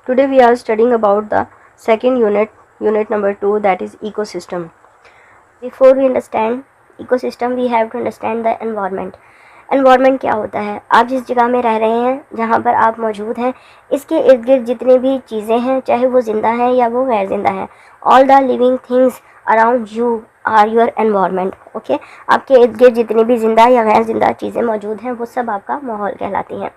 Today we are studying about the second unit number 2, that is ecosystem. Before we understand ecosystem, we have to understand the environment. Environment क्या होता है? आप जिस जगह में रह रहे हैं, जहाँ पर आप मौजूद हैं, इसके इर्द गिर्द जितनी भी चीज़ें हैं, चाहे वो ज़िंदा हैं या वो गैर ज़िंदा हैं, all the living things around you are your environment. Okay, आपके इर्द गिर्द जितनी भी ज़िंदा या गैर ज़िंदा चीज़ें मौजूद हैं, वो सब आपका माहौल कहलाती हैं.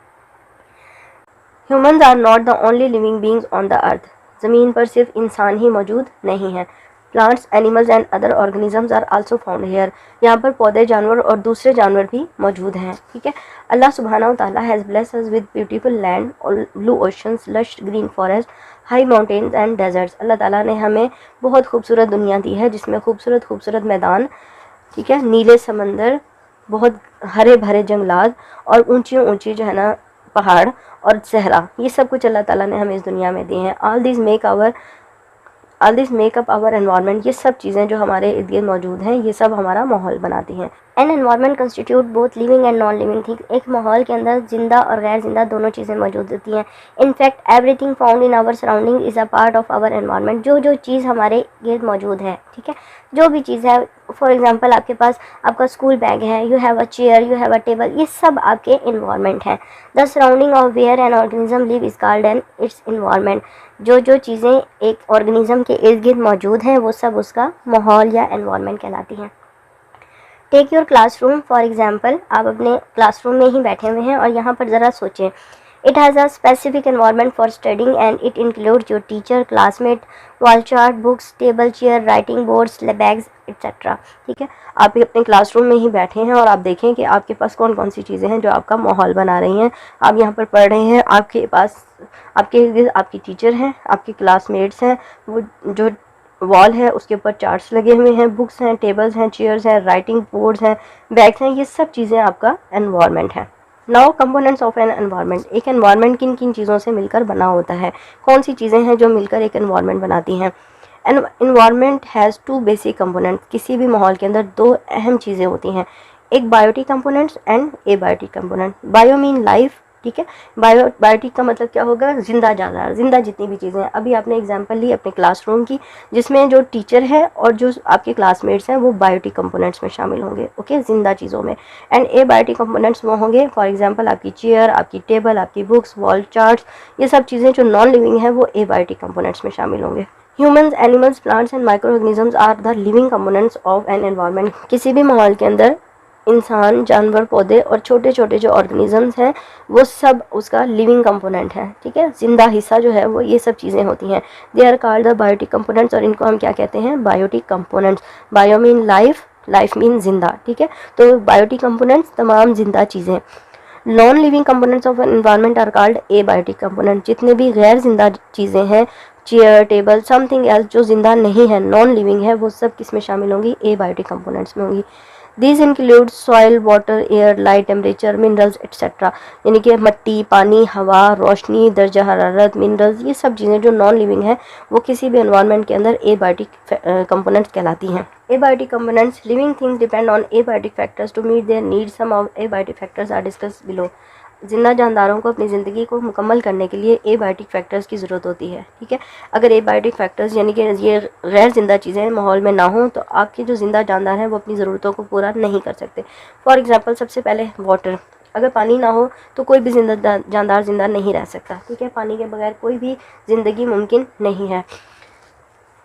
Humans are not the only living beings on the earth. ज़मीन पर सिर्फ इंसान ही मौजूद नहीं हैं. Plants, animals and other organisms are also found here. यहाँ पर पौधे, जानवर और दूसरे जानवर भी मौजूद हैं. ठीक है. अल्लाह सुब्हानहू ताला has blessed us with beautiful land और blue oceans, lush green forest, high mountains and deserts. अल्लाह ताला ने हमें बहुत खूबसूरत दुनिया दी है, जिसमें खूबसूरत खूबसूरत मैदान, ठीक है, नीले समंदर, बहुत हरे भरे जंगलात और ऊंची ऊंची जो है ना पहाड़ और सहरा, ये सब कुछ अल्लाह ताला ने हमें इस दुनिया में दी हैं. All this make up our environment. ये सब चीज़ें जो हमारे इर्द गिर्द मौजूद हैं, ये सब हमारा माहौल बनाती हैं. An environment constitute both living and non living thing. एक माहौल के अंदर जिंदा और गैर जिंदा दोनों चीज़ें मौजूद होती हैं. In fact everything found in our surrounding is a part of our environment. जो चीज़ हमारे गिर्द मौजूद है, ठीक है, जो भी चीज़ है, फॉर एग्जाम्पल आपके पास आपका स्कूल बैग है, you have a chair, you have a table, ये सब आपके इन्वायरमेंट हैं. The surrounding of where an organism live is called an its environment. जो चीज़ें एक ऑर्गेनिज्म के इर्द गिर्द मौजूद हैं, वो सब उसका माहौल या एनवायरनमेंट कहलाती हैं. Take your classroom for example. आप अपने क्लासरूम में ही बैठे हुए हैं और यहाँ पर ज़रा सोचें. It has a specific environment for studying and it includes your teacher, classmate, wall chart, books, table, chair, writing boards, bags, etc. ठीक है. आप अपने क्लासरूम में ही बैठे हैं और आप देखें कि आपके पास कौन कौन सी चीज़ें हैं जो आपका माहौल बना रही हैं. आप यहाँ पर पढ़ रहे हैं, आपके पास आपकी टीचर हैं, आपके क्लासमेट्स हैं, वो जो वॉल है उसके ऊपर चार्ट्स लगे हुए हैं, बुक्स हैं, टेबल्स हैं, चेयर्स हैं, राइटिंग बोर्ड्स हैं, बैग्स हैं, ये सब चीज़ें आपका एनवायरनमेंट है. Now components of an environment. एक एनवायरनमेंट किन किन चीज़ों से मिलकर बना होता है? कौन सी चीज़ें हैं जो मिलकर एक एनवायरनमेंट बनाती हैं? An environment has 2 basic components. किसी भी माहौल के अंदर 2 अहम चीज़ें होती हैं, एक biotic components and abiotic component. Bio mean life, ठीक है. बायोटिक का मतलब क्या होगा? जिंदा जानवर, जिंदा जितनी भी चीज़ें हैं. अभी आपने एग्जांपल ली अपने क्लासरूम की, जिसमें जो टीचर है और जो आपके क्लासमेट्स हैं वो बायोटिक कंपोनेंट्स में शामिल होंगे. ओके, जिंदा चीज़ों में. एंड एबायोटिक कंपोनेंट्स वो होंगे, फॉर एग्जांपल आपकी चेयर, आपकी टेबल, आपकी बुक्स, वॉल चार्ट्स, ये सब चीज़ें जो नॉन लिविंग है वो एबायोटिक कंपोनेंट्स में शामिल होंगे. Humans, animals, plants and micro organisms are the living components of an environment. किसी भी माहौल के अंदर इंसान, जानवर, पौधे और छोटे छोटे जो ऑर्गेनिजम्स हैं वो सब उसका लिविंग कंपोनेंट है. ठीक है, जिंदा हिस्सा जो है वो ये सब चीज़ें होती हैं. They are called the biotic components, और इनको हम क्या कहते हैं? Biotic components. Bio mean life, life mean जिंदा. ठीक है, तो बायोटिक कंपोनेंट्स तमाम जिंदा चीज़ें. Non living components of an environment are called abiotic component. जितने भी गैर जिंदा चीज़ें हैं, चेयर, टेबल, समथिंग एल्स जो जिंदा नहीं है, नॉन लिविंग है, वो सब किस में शामिल होंगी? एबायोटिक कंपोनेंट्स में होंगी. These include soil, water, air, light, temperature, minerals, etc. यानी कि मिट्टी, पानी, हवा, रोशनी, दर्जा हरारत, मिनरल्स, ये सब चीज़ें जो नॉन लिविंग है वो किसी भी एनवायरनमेंट के अंदर एबायोटिक कंपोनेंट्स कहलाती हैं. Abiotic components. Living things depend on abiotic factors to meet their needs. Some of abiotic factors are discussed below. जिंदा जानदारों को अपनी ज़िंदगी को मुकम्मल करने के लिए एबायोटिक फैक्टर्स की ज़रूरत होती है. ठीक है, अगर एबायोटिक फैक्टर्स यानी कि ये गैर जिंदा चीज़ें माहौल में ना हों तो आपके जो जिंदा जानदार हैं वो अपनी ज़रूरतों को पूरा नहीं कर सकते. फॉर एग्जांपल, सबसे पहले वाटर. अगर पानी ना हो तो कोई भी जिंदा जानदार जिंदा नहीं रह सकता. ठीक है, पानी के बगैर कोई भी ज़िंदगी मुमकिन नहीं है.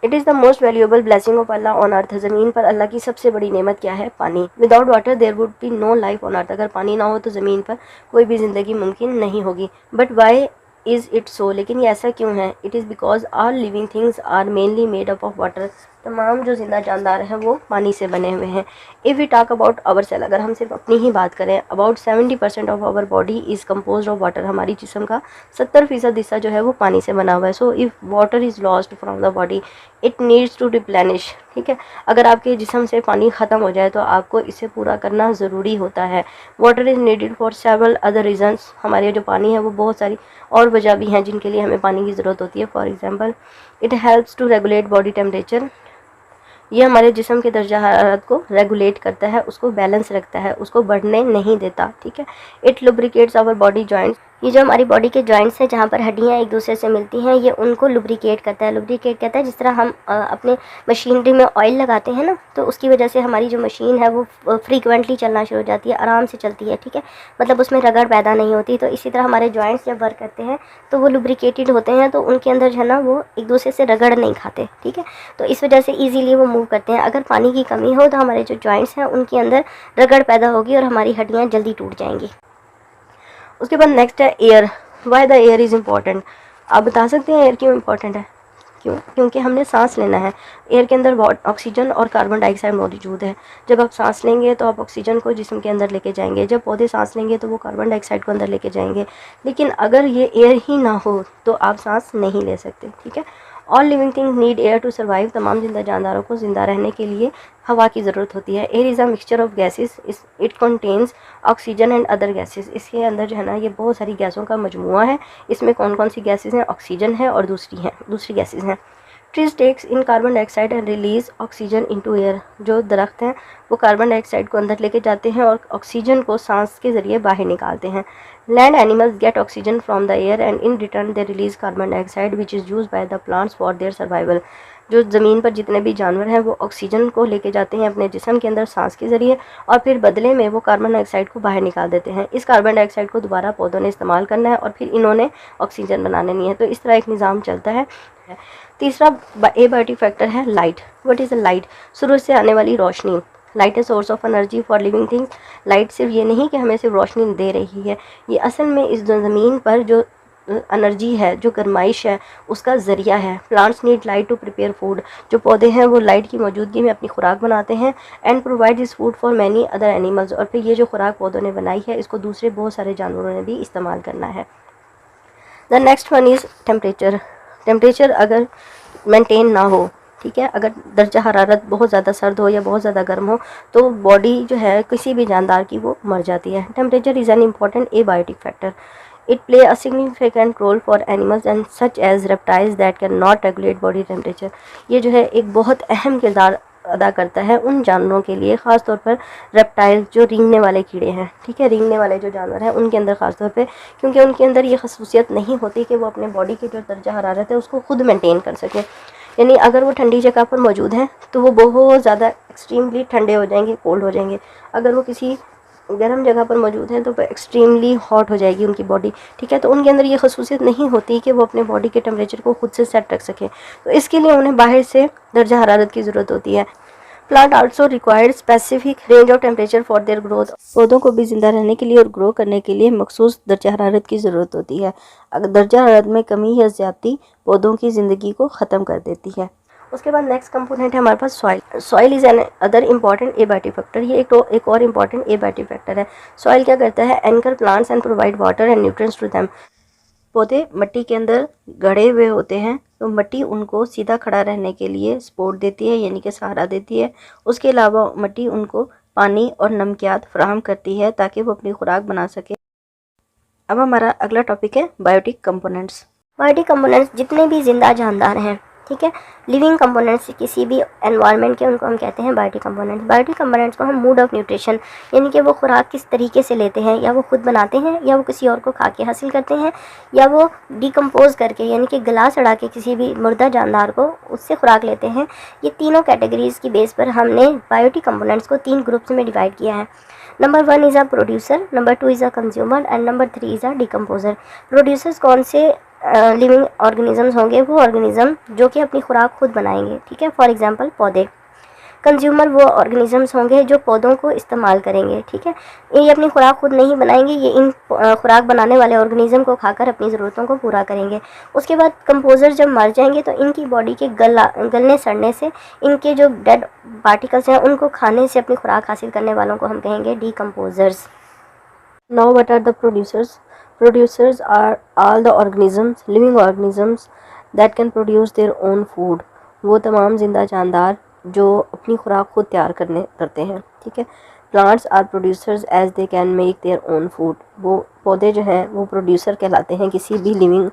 It is the most valuable blessing of Allah on earth. ज़मीन पर अल्लाह की सबसे बड़ी नेमत क्या है? पानी. Without water there would be no life on earth. अगर पानी ना हो तो ज़मीन पर कोई भी ज़िंदगी मुमकिन नहीं होगी. But why is it so? लेकिन ये ऐसा क्यों है? It is because all living things are mainly made up of water. तमाम जो जिंदा जानदार हैं वो पानी से बने हुए हैं. If we talk about our cell, अगर हम सिर्फ अपनी ही बात करें, about 70% of our body is compose of water. हमारी जिस्म का 70% हिस्सा जो है वो पानी से बना हुआ है. So if water is lost from the body it needs to replenish. ठीक है, अगर आपके जिस्म से पानी ख़त्म हो जाए तो आपको इसे पूरा करना ज़रूरी होता है. Water is needed for several other reasons. हमारे जो पानी है वो बहुत सारी और वजह भी हैं जिनके लिए हमें पानी की ज़रूरत होती है. For example, it helps to regulate body temperature. ये हमारे जिस्म के दर्जा हरारत को रेगुलेट करता है, उसको बैलेंस रखता है, उसको बढ़ने नहीं देता. ठीक है. It lubricates our body joints. ये जो हमारी बॉडी के जॉइंट्स हैं जहाँ पर हड्डियाँ एक दूसरे से मिलती हैं, ये उनको लुब्रिकेट करता है। लुब्रिकेट कहता है जिस तरह हम अपने मशीनरी में ऑयल लगाते हैं ना, तो उसकी वजह से हमारी जो मशीन है वो फ्रीक्वेंटली चलना शुरू हो जाती है, आराम से चलती है, ठीक है, मतलब उसमें रगड़ पैदा नहीं होती। तो इसी तरह हमारे जॉइंट्स जब वर्क करते हैं तो वो लुब्रिकेटेड होते हैं, तो उनके अंदर जो है ना वो एक दूसरे से रगड़ नहीं खाते, ठीक है, तो इस वजह से ईजीली वो मूव करते हैं। अगर पानी की कमी हो तो हमारे जो जॉइंट्स हैं उनके अंदर रगड़ पैदा होगी और हमारी हड्डियाँ जल्दी टूट जाएंगी। उसके बाद नेक्स्ट है air. Why the air is important. आप बता सकते हैं एयर क्यों इम्पॉर्टेंट है? क्योंकि हमने सांस लेना है। एयर के अंदर ऑक्सीजन और कार्बन डाइऑक्साइड मौजूद है। जब आप सांस लेंगे तो आप ऑक्सीजन को जिस्म के अंदर लेके जाएंगे, जब पौधे सांस लेंगे तो वो कार्बन डाइऑक्साइड को अंदर लेके जाएंगे। लेकिन अगर ये एयर ही ना हो तो आप सांस नहीं ले सकते, ठीक है। All living thing need air to survive. तमाम जिंदा जानदारों को ज़िंदा रहने के लिए हवा की ज़रूरत होती है। Air is a mixture of gases, it contains oxygen and other gases. इसके अंदर जो है ना ये बहुत सारी गैसों का मजमुआ है। इसमें कौन कौन सी गैसेस हैं? ऑक्सीजन है और दूसरी गैसेस हैं। Trees takes in carbon dioxide and release oxygen into air. जो दरख्त हैं वो कार्बन डाइऑक्साइड को अंदर लेके जाते हैं और ऑक्सीजन को सांस के ज़रिए बाहर निकालते हैं। Land animals gate oxygen from the air and in return they release carbon dioxide which is use by the plants for their survival. जो ज़मीन पर जितने भी जानवर हैं वो ऑक्सीजन को लेके जाते हैं अपने जिस्म के अंदर सांस के ज़रिए और फिर बदले में वो कार्बन डाइऑक्साइड को बाहर निकाल देते हैं। इस कार्बन डाइऑक्साइड को दोबारा पौधों ने इस्तेमाल करना है और फिर इन्होंने ऑक्सीजन बनाने नहीं है। तो इस तरह एक निज़ाम चलता है। तीसरा एबायोटिक फैक्टर है light. What is a light? सूरज से आने वाली रोशनी। लाइट है source of energy for living things. Light सिर्फ ये नहीं कि हमें सिर्फ रोशनी दे रही है, ये असल में इस ज़मीन पर जो एनर्जी है, जो गर्माइश है, उसका ज़रिया है। Plants need light to prepare food. जो पौधे हैं वो लाइट की मौजूदगी में अपनी खुराक बनाते हैं। And provide this food for many other animals. और फिर ये जो खुराक पौधों ने बनाई है इसको दूसरे बहुत सारे जानवरों ने भी इस्तेमाल करना है। The next one is temperature. Temperature अगर मेंटेन ना हो, ठीक है, अगर दर्जा हरारत बहुत ज़्यादा सर्द हो या बहुत ज़्यादा गर्म हो तो बॉडी जो है किसी भी जानदार की वो मर जाती है। Temperature is an important abiotic factor. It play a significant role for animals and such as reptiles that can not regulate body temperature. ये जो है एक बहुत अहम किरदार अदा करता है उन जानवरों के लिए, ख़ास तौर पर रेप्टाइल जो रेंगने वाले कीड़े हैं, ठीक है, रेंगने वाले जो जानवर हैं उनके अंदर ख़ास तौर पे, क्योंकि उनके अंदर ये खसूसियत नहीं होती कि वो अपने बॉडी की जो दर्जा हरारत है उसको खुद मेंटेन कर सकें। यानी अगर वो ठंडी जगह पर मौजूद हैं तो वो बहुत ज़्यादा एक्सट्रीमली ठंडे हो जाएंगे, कोल्ड हो जाएंगे। अगर वो किसी गर्म जगह पर मौजूद हैं तो एक्सट्रीमली हॉट हो जाएगी उनकी बॉडी, ठीक है। तो उनके अंदर ये खसूसियत नहीं होती कि वो अपने बॉडी के टेम्परेचर को खुद से सेट रख सकें, तो इसके लिए उन्हें बाहर से दर्जा हरारत की ज़रूरत होती है। Plant also required specific range of temperature for their growth. पौधों को भी जिंदा रहने के लिए और ग्रो करने के लिए मखसूस दर्जा हरारत की ज़रूरत होती है। अगर दर्जा हरारत में कमी या ज़्यादती पौधों की ज़िंदगी को ख़त्म कर देती है। उसके बाद नेक्स्ट कंपोनेंट है हमारे पास soil. Soil is another important abiotic factor. ये एक और इम्पॉर्टेंट एबायोटिक फैक्टर है। सॉइल क्या करता है? Anchor plants and provide water and nutrients to them. पौधे मिट्टी के अंदर गड़े हुए होते हैं तो मिट्टी उनको सीधा खड़ा रहने के लिए सपोर्ट देती है, यानी कि सहारा देती है। उसके अलावा मिट्टी उनको पानी और नमकियात फराहम करती है ताकि वो अपनी खुराक बना सके। अब हमारा अगला टॉपिक है बायोटिक कंपोनेंट्स। बायोटिक कंपोनेंट्स जितने भी जिंदा जानदार हैं, ठीक है, लिविंग कंपोनेंट्स किसी भी एनवायरनमेंट के, उनको हम कहते हैं बायोटिक कंपोनेंट्स। बायोटिक कंपोनेंट्स को हम मूड ऑफ न्यूट्रिशन, यानी कि वो खुराक किस तरीके से लेते हैं, या वो खुद बनाते हैं या वो किसी और को खा के हासिल करते हैं, या वो डिकम्पोज करके यानी कि गला सड़ा के किसी भी मुर्दा जानदार को उससे खुराक लेते हैं। ये तीनों कैटेगरीज़ की बेस पर हमने बायोटिक कंपोनेंट्स को 3 ग्रुप्स में डिवाइड किया है। Number 1 is a producer, number 2 is a consumer and number 3 is a decomposer. Producers कौन से लिविंग ऑर्गेनिजम्स होंगे? वो ऑर्गेनिज्म जो कि अपनी खुराक खुद बनाएंगे, ठीक है, फॉर एग्जांपल पौधे। कंज्यूमर वो ऑर्गेनिजम्स होंगे जो पौधों को इस्तेमाल करेंगे, ठीक है, ये अपनी खुराक खुद नहीं बनाएंगे, ये इन खुराक बनाने वाले ऑर्गेनिज्म को खाकर अपनी ज़रूरतों को पूरा करेंगे। उसके बाद कंपोजर जब मर जाएंगे तो इनकी बॉडी के गलने सड़ने से इनके जो डेड पार्टिकल्स हैं उनको खाने से अपनी खुराक हासिल करने वालों को हम कहेंगे decomposers. Now what are the producers? Producers are all the organisms, living organisms that can produce their own food. वो तमाम जिंदा जानदार जो अपनी खुराक खुद तैयार करते हैं, ठीक है। Plants are producers as they can make their own food. वो पौधे जो हैं वो प्रोड्यूसर कहलाते हैं किसी भी लिविंग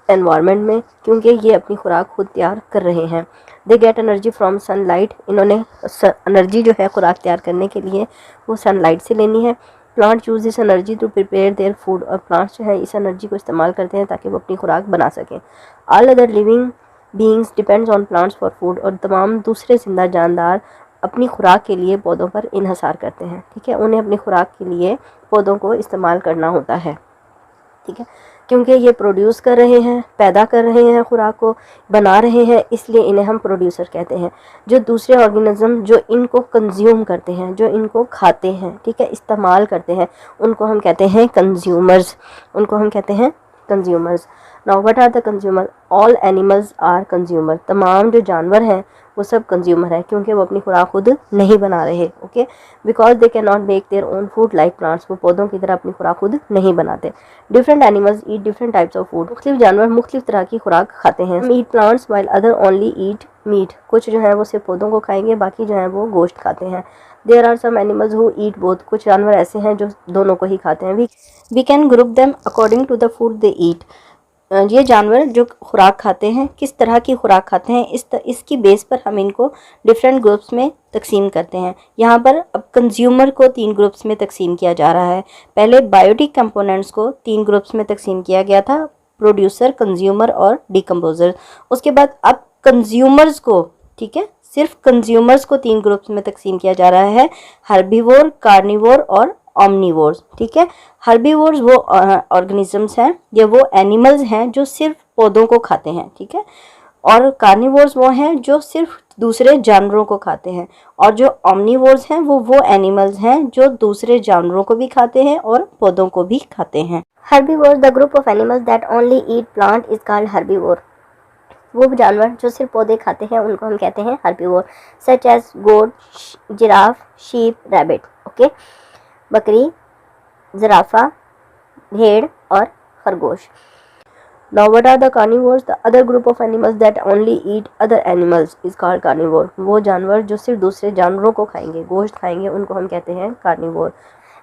एनवायरनमेंट में, क्योंकि ये अपनी खुराक खुद तैयार कर रहे हैं। They get energy from sunlight. इन्होंने एनर्जी जो है खुराक तैयार करने के लिए वो सनलाइट से लेनी है। Plant use this energy to prepare their food, और प्लांट्स जो है इस एनर्जी को इस्तेमाल करते हैं ताकि वो अपनी खुराक बना सकें। All other living beings depends on plants for food, और तमाम दूसरे जिंदा जानदार अपनी खुराक के लिए पौधों पर इन्हसार करते हैं। ठीक है, उन्हें अपनी खुराक के लिए पौधों को इस्तेमाल करना होता है। ठीक है, क्योंकि ये प्रोड्यूस कर रहे हैं, पैदा कर रहे हैं, खुराक को बना रहे हैं, इसलिए इन्हें हम प्रोड्यूसर कहते हैं। जो दूसरे ऑर्गेनिज्म जो इनको कंज्यूम करते हैं, जो इनको खाते हैं, ठीक है, इस्तेमाल करते हैं, उनको हम कहते हैं कंज्यूमर्स, उनको हम कहते हैं consumers. Now what are the consumer? All animals are consumer, तमाम जो जानवर हैं वो सब कंज्यूमर है, क्योंकि वो अपनी खुराक खुद नहीं बना रहे। Okay, because they can not make their own food like plants, वो पौधों की तरह अपनी खुराक खुद नहीं बनाते। Different animals eat different types of food, मुख्तलिफ जानवर मुख्तलिफ तरह की खुराक खाते हैं। ईट plants while other only eat meat, कुछ जो है वो सिर्फ पौधों को खाएंगे, बाकी जो है वो गोश्त खाते हैं। There are some animals who eat both, कुछ जानवर ऐसे हैं जो दोनों को ही खाते हैं। We can group them according to the food they eat, ये जानवर जो खुराक खाते हैं, किस तरह की खुराक खाते हैं, इसकी बेस पर हम इनको डिफरेंट ग्रुप्स में तकसीम करते हैं। यहाँ पर अब कंज्यूमर को 3 ग्रुप्स में तकसीम किया जा रहा है। पहले बायोटिक कंपोनेंट्स को 3 ग्रुप्स में तकसीम किया गया था, प्रोड्यूसर, कंज्यूमर और डिकम्पोजर। उसके बाद अब कंज्यूमर्स को, ठीक है, सिर्फ कंज्यूमर्स को 3 ग्रुप्स में तकसीम किया जा रहा है, हर्बीवोर, कार्निवोर और ऑमनीवोर्स। ठीक है, हर्बीवोर्स वो ऑर्गेनिजम्स हैं, ये वो एनिमल्स हैं जो सिर्फ पौधों को खाते हैं। ठीक है, और कार्निवोर्स वो हैं जो सिर्फ दूसरे जानवरों को खाते हैं, और जो ऑमनीवोर्स हैं वो एनिमल्स हैं जो दूसरे जानवरों को भी खाते हैं और पौधों को भी खाते हैं। Herbivores, the group of animals that only eat plant is called herbivore, वो जानवर जो सिर्फ पौधे खाते हैं उनको हम कहते हैं हर्बीवोर, सच एज गोट, जिराफ, शीप, रैबिट। ओके, बकरी, ज़राफ़ा, भेड़ और खरगोश। Now what are the carnivores? The other group of animals that only eat other animals is called carnivore. वो जानवर जो सिर्फ दूसरे जानवरों को खाएंगे, गोश्त खाएंगे, उनको हम कहते हैं carnivore.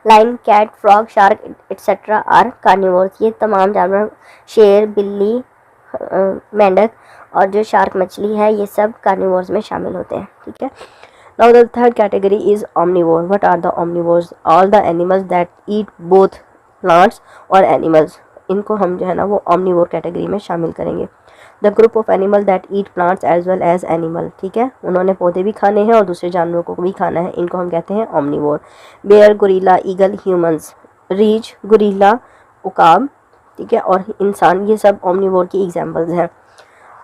Lion, cat, frog, shark etcetera are carnivores, ये तमाम जानवर, शेर, बिल्ली, मेंढक और जो शार्क मछली है, ये सब कार्निवोर्स में शामिल होते हैं। ठीक है, now the third category is omnivore. What are the omnivores? All the animals that eat both plants or animals, इनको हम जो है ना वो omnivore कैटेगरी में शामिल करेंगे। The group of animal that eat plants as well as animal, ठीक है, उन्होंने पौधे भी खाने हैं और दूसरे जानवरों को भी खाना है, इनको हम कहते हैं omnivore। Bear, gorilla, eagle, humans, रीछ, गोरिल्ला, उकाब, ठीक है, और इंसान, ये सब omnivore की एग्जाम्पल्स हैं।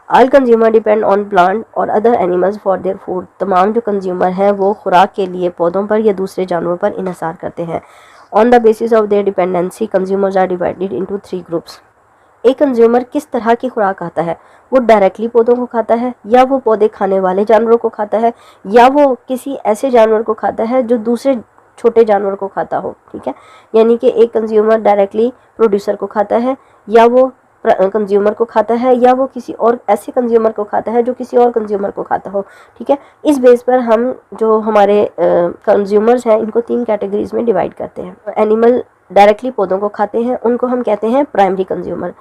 All consumer depend on plant और other animals for their food, तमाम जो कंज्यूमर हैं वो खुराक के लिए पौधों पर या दूसरे जानवरों पर इन्हसार करते हैं। On the basis of their dependency consumers are divided into 3 groups. एक कंज्यूमर किस तरह की खुराक खाता है? वो डायरेक्टली पौधों को खाता है, या वो पौधे खाने वाले जानवरों को खाता है, या वो किसी ऐसे जानवर को खाता है जो दूसरे छोटे जानवर को खाता हो। ठीक है, यानी कि एक कंज्यूमर डायरेक्टली प्रोड्यूसर को खाता है, या वो कंज्यूमर को खाता है, या वो किसी और ऐसे कंज्यूमर को खाता है जो किसी और कंज्यूमर को खाता हो। ठीक है, इस बेस पर हम जो हमारे कंज्यूमर्स हैं इनको 3 कैटेगरीज में डिवाइड करते हैं। एनिमल डायरेक्टली पौधों को खाते हैं उनको हम कहते हैं प्राइमरी कंज्यूमर।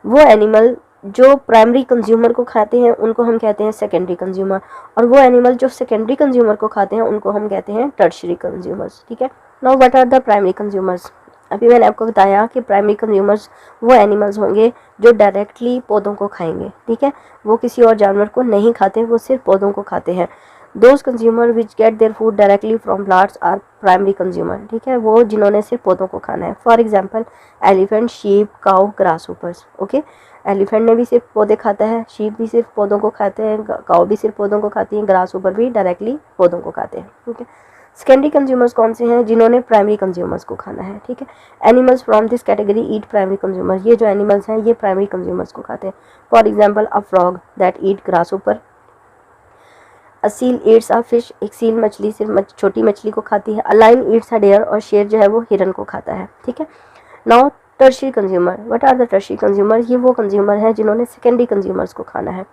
वो एनिमल जो प्राइमरी कंज्यूमर को खाते हैं उनको हम कहते हैं सेकेंडरी कंज्यूमर, और वो एनिमल जो सेकेंडरी कंज्यूमर को खाते हैं उनको हम कहते हैं टर्शियरी कंज्यूमर्स। ठीक है, now what are the primary consumers? अभी मैंने आपको बताया कि प्राइमरी कंज्यूमर्स वो एनिमल्स होंगे जो डायरेक्टली पौधों को खाएंगे। ठीक है, वो किसी और जानवर को नहीं खाते, वो सिर्फ पौधों को खाते हैं। Those consumer which get their food directly from plants are primary consumer. ठीक है, वो जिन्होंने सिर्फ पौधों को खाना है। For example elephant, sheep, cow, grasshoppers. Okay, elephant ने भी सिर्फ पौधे खाता है, शीप भी सिर्फ पौधों को खाते हैं, काऊ भी सिर्फ पौधों को खाती हैं, ग्रास ऊपर भी डायरेक्टली पौधों को खाते हैं। ठीक है, सेकेंडरी कंज्यूमर्स कौन से हैं? जिन्होंने प्राइमरी कंज्यूमर्स को खाना है। ठीक है, animals from this category eat primary consumer, ये जो एनिमल्स हैं ये प्राइमरी कंज्यूमर्स को खाते हैं। For example a frog that eat grasshopper, a seal eats a fish, एक सील मछली सिर्फ छोटी मछली को खाती है। A lion eats a deer, और शेर जो है वो हिरन को खाता है। ठीक है, now tertiary consumer, what are the tertiary consumer? ये वो कंज्यूमर हैं जिन्होंने सेकेंडरी कंज्यूमर्स को खाना है।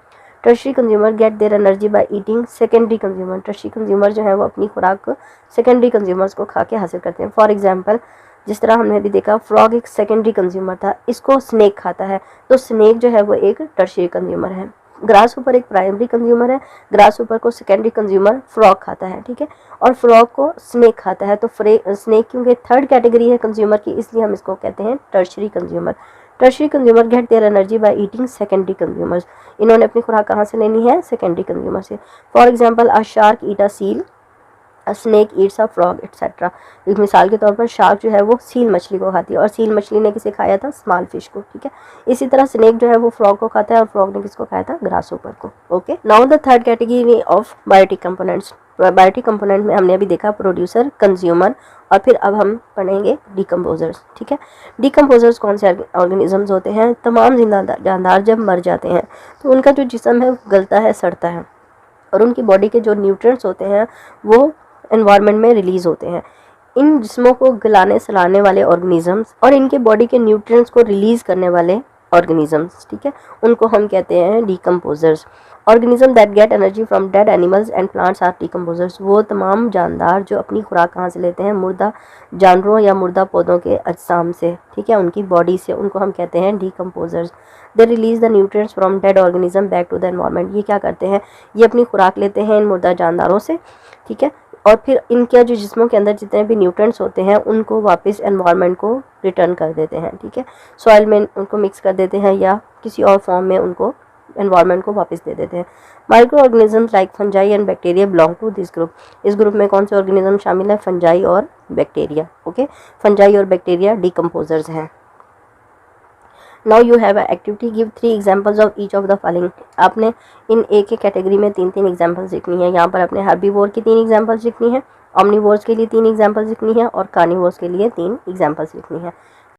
Tertiary consumer get their energy by eating secondary consumer, tertiary consumer जो है वो अपनी खुराक सेकेंडरी कंज्यूमर्स को खा के हासिल करते हैं। फॉर एग्जांपल जिस तरह हमने अभी देखा फ्रॉग एक सेकेंडरी कंज्यूमर था, इसको स्नेक खाता है, तो स्नेक जो है वो एक टर्शियरी कंज्यूमर है। ग्रास ऊपर एक प्राइमरी कंज्यूमर है, ग्रास ऊपर को सेकेंडरी कंज्यूमर फ्रॉग खाता है, ठीक है, और फ्रॉग को स्नेक खाता है। तो स्नेक क्योंकि थर्ड कैटेगरी है कंज्यूमर की, इसलिए हम इसको कहते हैं tertiary consumer. Tertiary consumer get their energy by eating secondary consumers. इन्होंने अपनी खुराक कहाँ से लेनी है? सेकेंडरी कंज्यूमर से। For example a shark eat a seal, a snake eats a frog etcetera. एक मिसाल के तौर पर शार्क जो है वो सील मछली को खाती है, और सील मछली ने किसे खाया था? स्मॉल फिश को, ठीक है। इसी तरह स्नेक जो है वो फ्रॉग को खाता है, और फ्रॉग ने किसको खाया था? ग्रास ऊपर को। Okay, now the third category of biotic components. Biotic component में हमने अभी देखा प्रोड्यूसर, कंज्यूमर, और फिर अब हम पढ़ेंगे डिकम्पोजर्स, ठीक है। डिकम्पोजर्स कौन से ऑर्गेनिजम्स होते हैं? तमाम जिंदा जानदार जब मर जाते हैं तो उनका जो जिस्म है गलता है, सड़ता है, और उनकी बॉडी के जो न्यूट्रिएंट्स होते हैं वो एनवायरनमेंट में रिलीज होते हैं। इन जिस्मों को गलाने सलाने वाले ऑर्गेनिजम्स और इनके बॉडी के न्यूट्रिएंट्स को रिलीज करने वाले ऑर्गेनिजम्स, ठीक है, उनको हम कहते हैं decomposers. Organism that get energy from dead animals and plants are decomposers. वो तमाम जानदार जो अपनी खुराक कहाँ से लेते हैं? मुर्दा जानवरों या मुर्दा पौधों के अजसाम से, ठीक है, उनकी बॉडी से, उनको हम कहते हैं decomposers. They release the nutrients from dead organism back to the environment. ये क्या करते हैं? ये अपनी खुराक लेते हैं इन मुर्दा जानदारों से, ठीक है, और फिर इनके जो जिस्मों के अंदर जितने भी न्यूट्रिएंट्स होते हैं उनको वापस एनवायरनमेंट को रिटर्न कर देते हैं, ठीक है, सॉइल में उनको मिक्स कर देते हैं या किसी और फॉर्म में उनको एनवायरनमेंट को वापस दे देते हैं। Micro organisms like fungi and bacteria belong to this group. इस ग्रुप में कौन से ऑर्गेनिज्म शामिल है? फंजाई और बैक्टीरिया। ओके, फंजाई और बैक्टीरिया डिकम्पोजर्स हैं। Now you have activity, give 3 examples of each of the following. आपने इन एक ही कैटेगरी में 3-3 एग्जांपल्स लिखनी है। यहाँ पर अपने हर्बीवोर की 3 एग्जांपल्स लिखनी है, ऑमनीवोर्स के लिए 3 एग्जांपल्स लिखनी है, और कार्निवोर्स के लिए 3 एग्जांपल्स लिखनी है।